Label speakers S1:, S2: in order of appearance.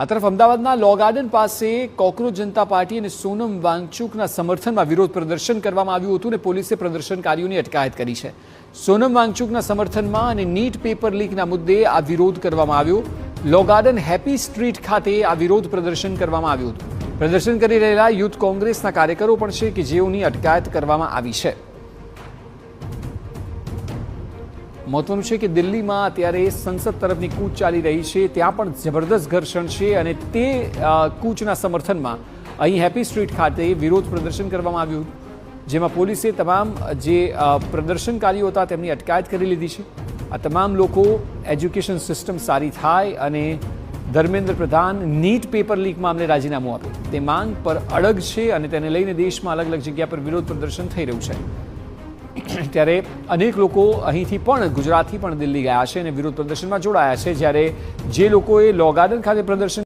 S1: આ તરફ અમદાવાદના લો ગાર્ડન પાસે કોકરોચ જનતા પાર્ટી અને સોનમ વાંગચુકના સમર્થનમાં વિરોધ પ્રદર્શન કરવામાં આવ્યું હતું અને પોલીસે પ્રદર્શનકારીઓની અટકાયત કરી છે। સોનમ વાંગચુકના સમર્થનમાં અને નીટ પેપર લીકના મુદ્દે આ વિરોધ કરવામાં આવ્યો। લો ગાર્ડન હેપી સ્ટ્રીટ ખાતે આ વિરોધ પ્રદર્શન કરવામાં આવ્યું હતું। પ્રદર્શન કરી રહેલા યુથ કોંગ્રેસના કાર્યકરો પણ છે કે જેઓની અટકાયત કરવામાં આવી છે। મહત્વનું છે કે દિલ્હીમાં અત્યારે સંસદ તરફની કૂચ ચાલી રહી છે, ત્યાં પણ જબરદસ્ત ઘર્ષણ છે અને તે કૂચના સમર્થનમાં અહીં હેપી સ્ટ્રીટ ખાતે વિરોધ પ્રદર્શન કરવામાં આવ્યું, જેમાં પોલીસે તમામ જે પ્રદર્શનકારીઓ હતા તેમની અટકાયત કરી લીધી છે। આ તમામ લોકો એજ્યુકેશન સિસ્ટમ સારી થાય અને Dharmendra Pradhan NEET paper leak મામલે રાજીનામું આપે તે માંગ પર અડગ છે અને તેને લઈને દેશમાં અલગ અલગ જગ્યા પર વિરોધ પ્રદર્શન થઈ રહ્યું છે। ત્યારે અનેક લોકો અહીંથી પણ ગુજરાતથી પણ દિલ્હી ગયા છે અને વિરોધ પ્રદર્શનમાં જોડાયા છે, જ્યારે જે લોકોએ લો ગાર્ડન ખાતે પ્રદર્શન